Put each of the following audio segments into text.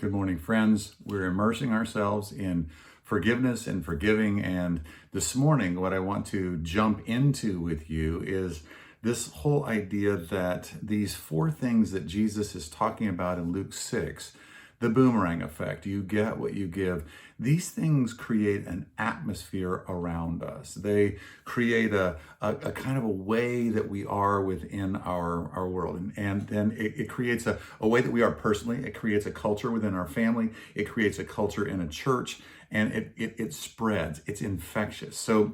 Good morning, friends. We're immersing ourselves in forgiveness and forgiving. And this morning, what I want to jump into with you is this whole idea that these four things that Jesus is talking about in Luke 6, the boomerang effect, you get what you give. These things create an atmosphere around us. They create a kind of a way that we are within our world. And then it creates a way that we are personally. It creates a culture within our family. It creates a culture in a church. And it spreads. It's infectious. So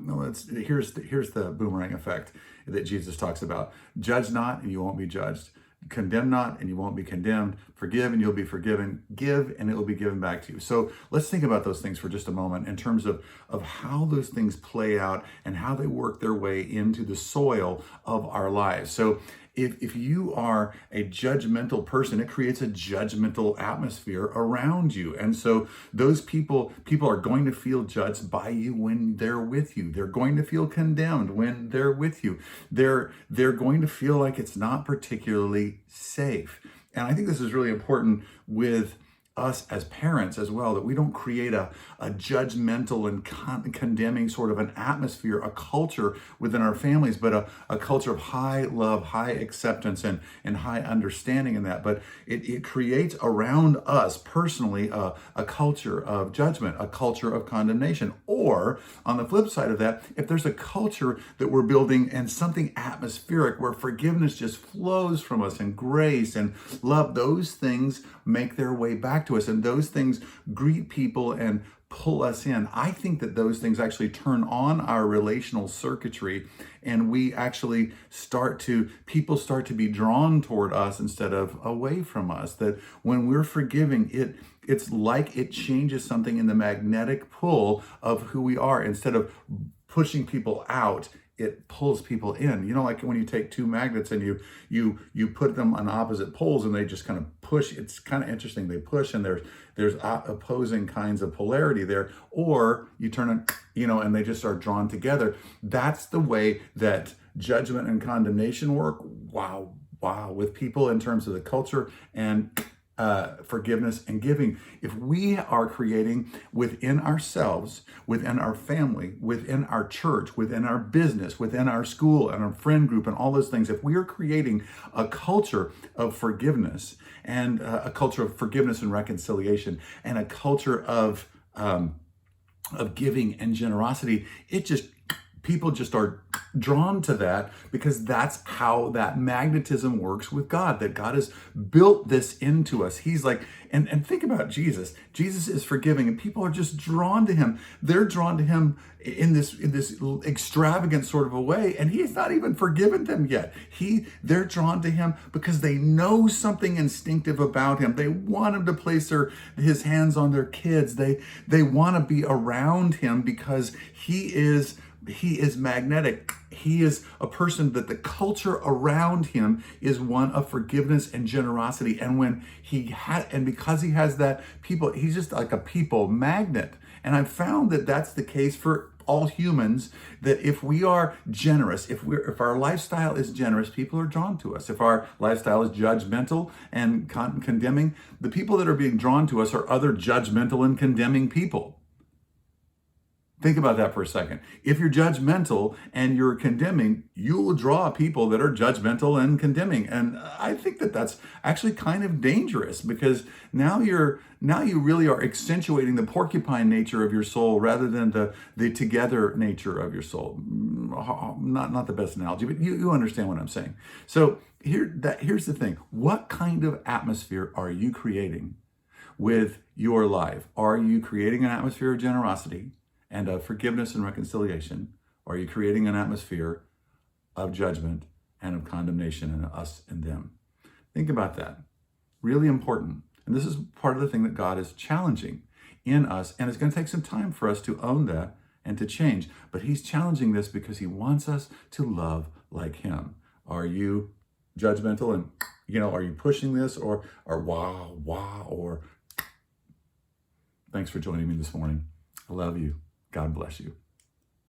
here's the boomerang effect that Jesus talks about. Judge not, and you won't be judged. Condemn not, and you won't be condemned. Forgive, and you'll be forgiven. Give, and it will be given back to you. So let's think about those things for just a moment in terms of how those things play out and how they work their way into the soil of our lives. So if you are a judgmental person, it creates a judgmental atmosphere around you. And so those people are going to feel judged by you when they're with you. They're going to feel condemned when they're with you. They're going to feel like it's not particularly safe. And I think this is really important with us as parents as well, that we don't create a judgmental and condemning sort of an atmosphere, a culture within our families, but a culture of high love, high acceptance, and high understanding in that. But it creates around us personally a culture of judgment, a culture of condemnation. Or on the flip side of that, if there's a culture that we're building and something atmospheric where forgiveness just flows from us and grace and love, those things make their way back to us, and those things greet people and pull us in. I think that those things actually turn on our relational circuitry, and we actually people start to be drawn toward us instead of away from us. That when we're forgiving, it's like it changes something in the magnetic pull of who we are. Instead of pushing people out, it pulls people in. You know, like when you take two magnets and you put them on opposite poles and they just kind of push. It's kind of interesting. They push, and there's opposing kinds of polarity there. Or you turn it, and they just are drawn together. That's the way that judgment and condemnation work. Wow, with people in terms of the culture and forgiveness and giving. If we are creating within ourselves, within our family, within our church, within our business, within our school and our friend group and all those things, if we are creating a culture of forgiveness and a culture of forgiveness and reconciliation and a culture of giving and generosity, people just are drawn to that, because that's how that magnetism works with God, that God has built this into us. He's like, and think about Jesus. Jesus is forgiving, and people are just drawn to him. They're drawn to him in this extravagant sort of a way, and he's not even forgiven them yet. They're drawn to him because they know something instinctive about him. They want him to place his hands on their kids. They want to be around him because he is magnetic. He is a person that the culture around him is one of forgiveness and generosity. And because he has that, he's just like a people magnet. And I've found that that's the case for all humans, that if we are generous, if our lifestyle is generous, people are drawn to us. If our lifestyle is judgmental and condemning, the people that are being drawn to us are other judgmental and condemning people. Think about that for a second. If you're judgmental and you're condemning, you will draw people that are judgmental and condemning. And I think that that's actually kind of dangerous, because now you really are accentuating the porcupine nature of your soul rather than the together nature of your soul. Not the best analogy, but you understand what I'm saying. So here's the thing. What kind of atmosphere are you creating with your life? Are you creating an atmosphere of generosity and of forgiveness and reconciliation? Or are you creating an atmosphere of judgment and of condemnation and us and them? Think about that. Really important. And this is part of the thing that God is challenging in us. And it's going to take some time for us to own that and to change. But he's challenging this because he wants us to love like him. Are you judgmental and, are you pushing this or wow, or thanks for joining me this morning. I love you. God bless you.